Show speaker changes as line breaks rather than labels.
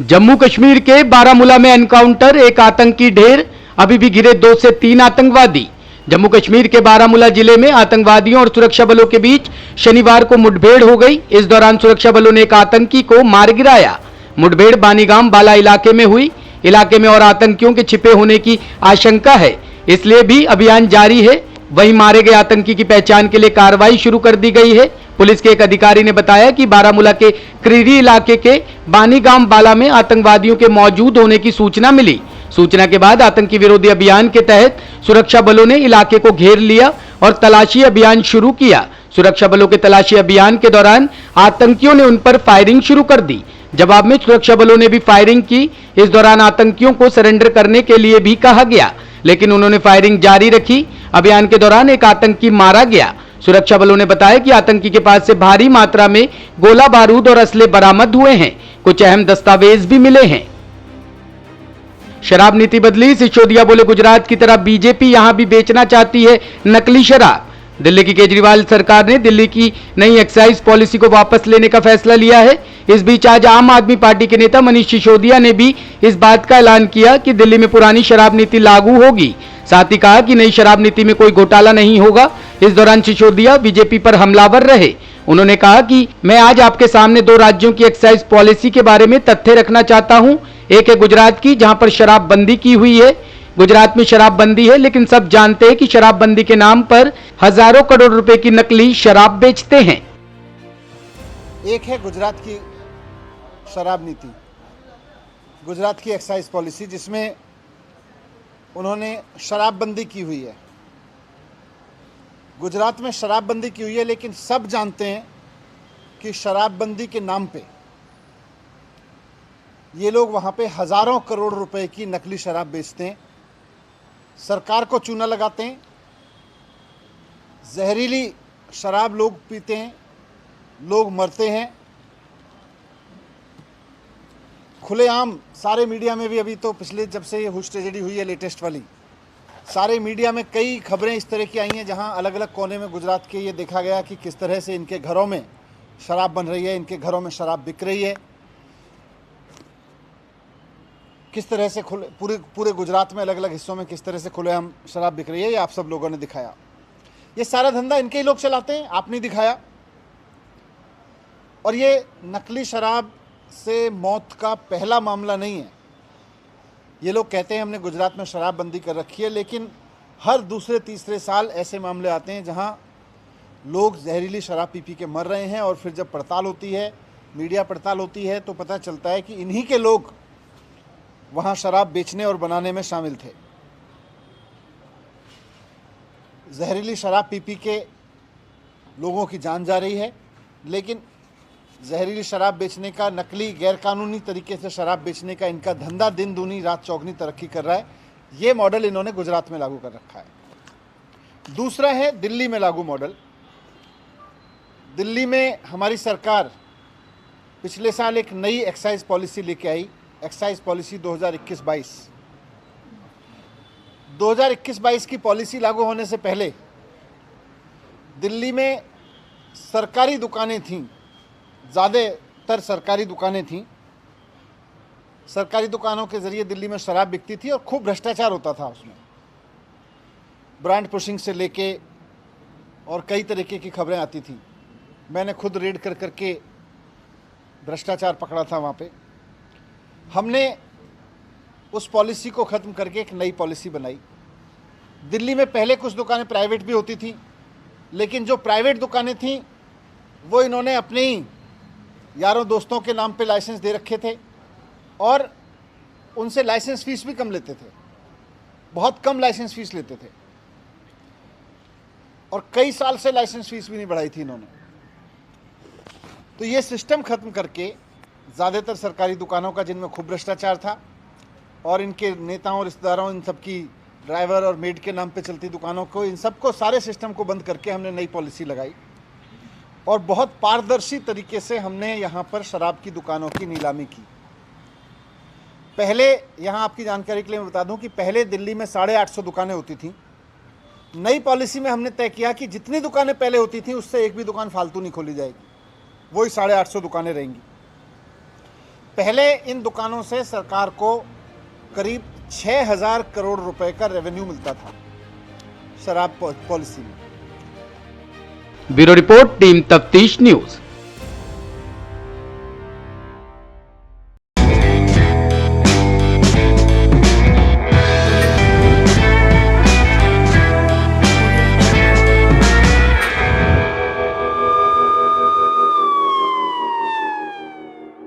जम्मू कश्मीर के बारामूला में एनकाउंटर, एक आतंकी ढेर, अभी भी घिरे 2 से 3 आतंकवादी। जम्मू कश्मीर के बारामूला जिले में आतंकवादियों और सुरक्षा बलों के बीच शनिवार को मुठभेड़ हो गई। इस दौरान सुरक्षा बलों ने एक आतंकी को मार गिराया। मुठभेड़ बानीगाम बाला इलाके में हुई। इलाके में और आतंकियों के छिपे होने की आशंका है, इसलिए भी अभियान जारी है। वहीं मारे गए आतंकी की पहचान के लिए कार्रवाई शुरू कर दी गई है। पुलिस के एक अधिकारी ने बताया कि बारामूला के क्रीरी इलाके के बानीगाम बाला में आतंकवादियों के मौजूद होने की सूचना मिली। सूचना के बाद आतंकी विरोधी अभियान के तहत सुरक्षा बलों ने इलाके को घेर लिया और तलाशी अभियान शुरू किया। सुरक्षा बलों के तलाशी अभियान के दौरान आतंकियों ने उन पर फायरिंग शुरू कर दी। जवाब में सुरक्षा बलों ने भी फायरिंग की। इस दौरान आतंकियों को सरेंडर करने के लिए भी कहा गया, लेकिन उन्होंने फायरिंग जारी रखी। अभियान के दौरान एक आतंकी मारा गया। सुरक्षा बलों ने बताया कि आतंकी के पास से भारी मात्रा में गोला बारूद और असले बरामद हुए हैं। कुछ अहम दस्तावेज भी मिले हैं। शराब नीति बदली, सिसोदिया बोले गुजरात की तरह बीजेपी यहां भी बेचना चाहती है नकली शराब। दिल्ली की केजरीवाल सरकार ने दिल्ली की नई एक्साइज पॉलिसी को वापस लेने का फैसला लिया है। इस बीच आज आम आदमी पार्टी के नेता मनीष सिसोदिया ने भी इस बात का ऐलान किया कि दिल्ली में पुरानी शराब नीति लागू होगी। साथ ही कहा कि नई शराब नीति में कोई घोटाला नहीं होगा। इस दौरान सिसोदिया बीजेपी पर हमलावर रहे। उन्होंने कहा कि मैं आज आपके सामने 2 राज्यों की एक्साइज पॉलिसी के बारे में तथ्य रखना चाहता हूं। एक है गुजरात की, जहां पर शराब बंदी की हुई है। गुजरात में शराब बंदी है, लेकिन सब जानते हैं कि शराब बंदी के नाम पर हजारों करोड़ रुपए की नकली शराब बेचते हैं।
एक है गुजरात की शराब नीति, गुजरात की एक्साइज पॉलिसी, जिसमें उन्होंने शराबबंदी की हुई है। गुजरात में शराबबंदी की हुई है, लेकिन सब जानते हैं कि शराबबंदी के नाम पे ये लोग वहाँ पे हज़ारों करोड़ रुपए की नकली शराब बेचते हैं, सरकार को चूना लगाते हैं, जहरीली शराब लोग पीते हैं, लोग मरते हैं। खुलेआम सारे मीडिया में भी, अभी तो पिछले जब से ये हुश ट्रेजेडी हुई है लेटेस्ट वाली, सारे मीडिया में कई खबरें इस तरह की आई हैं जहां अलग अलग कोने में गुजरात के ये देखा गया कि किस तरह से इनके घरों में शराब बन रही है, इनके घरों में शराब बिक रही है, किस तरह से पूरे गुजरात में अलग अलग हिस्सों में किस तरह से खुलेआम शराब बिक रही है। ये आप सब लोगों ने दिखाया। ये सारा धंधा इनके ही लोग चलाते हैं, आपने दिखाया। और ये नकली शराब से मौत का पहला मामला नहीं है। ये लोग कहते हैं हमने गुजरात में शराबबंदी कर रखी है, लेकिन हर दूसरे तीसरे साल ऐसे मामले आते हैं जहां लोग जहरीली शराब पी के मर रहे हैं। और फिर जब पड़ताल होती है, मीडिया पड़ताल होती है, तो पता चलता है कि इन्हीं के लोग वहां शराब बेचने और बनाने में शामिल थे। जहरीली शराब पी के लोगों की जान जा रही है, लेकिन जहरीली शराब बेचने का, नकली गैरकानूनी तरीके से शराब बेचने का इनका धंधा दिन दूनी रात चौगनी तरक्की कर रहा है। ये मॉडल इन्होंने गुजरात में लागू कर रखा है। दूसरा है दिल्ली में लागू मॉडल। दिल्ली में हमारी सरकार पिछले साल एक नई एक्साइज पॉलिसी लेके आई, एक्साइज पॉलिसी 2021-22। 2021-22 की पॉलिसी लागू होने से पहले दिल्ली में सरकारी दुकानें थीं, ज़्यादातर सरकारी दुकानें थीं। सरकारी दुकानों के ज़रिए दिल्ली में शराब बिकती थी और खूब भ्रष्टाचार होता था उसमें, ब्रांड पुशिंग से लेके और कई तरीके की खबरें आती थी। मैंने खुद रेड कर करके भ्रष्टाचार पकड़ा था वहाँ पे। हमने उस पॉलिसी को ख़त्म करके एक नई पॉलिसी बनाई। दिल्ली में पहले कुछ दुकानें प्राइवेट भी होती थी, लेकिन जो प्राइवेट दुकानें थीं वो इन्होंने अपने ही यारों दोस्तों के नाम पे लाइसेंस दे रखे थे और उनसे लाइसेंस फीस भी कम लेते थे, बहुत कम लाइसेंस फीस लेते थे। और कई साल से लाइसेंस फीस भी नहीं बढ़ाई थी इन्होंने। तो ये सिस्टम ख़त्म करके ज़्यादातर सरकारी दुकानों का, जिनमें खूब भ्रष्टाचार था, और इनके नेताओं, रिश्तेदारों, इन सब की ड्राइवर और मेड के नाम पे चलती दुकानों को, इन सबको, सारे सिस्टम को बंद करके हमने नई पॉलिसी लगाई और बहुत पारदर्शी तरीके से हमने यहाँ पर शराब की दुकानों की नीलामी की। पहले, यहाँ आपकी जानकारी के लिए मैं बता दूँ कि पहले दिल्ली में 850 दुकानें होती थीं। नई पॉलिसी में हमने तय किया कि जितनी दुकानें पहले होती थीं उससे एक भी दुकान फालतू नहीं खोली जाएगी, वही 850 दुकानें रहेंगी। पहले इन दुकानों से सरकार को करीब 6,000 करोड़ रुपए का रेवेन्यू मिलता था शराब पॉलिसी में।
ब्यूरो रिपोर्ट, टीम तफ्तीश न्यूज।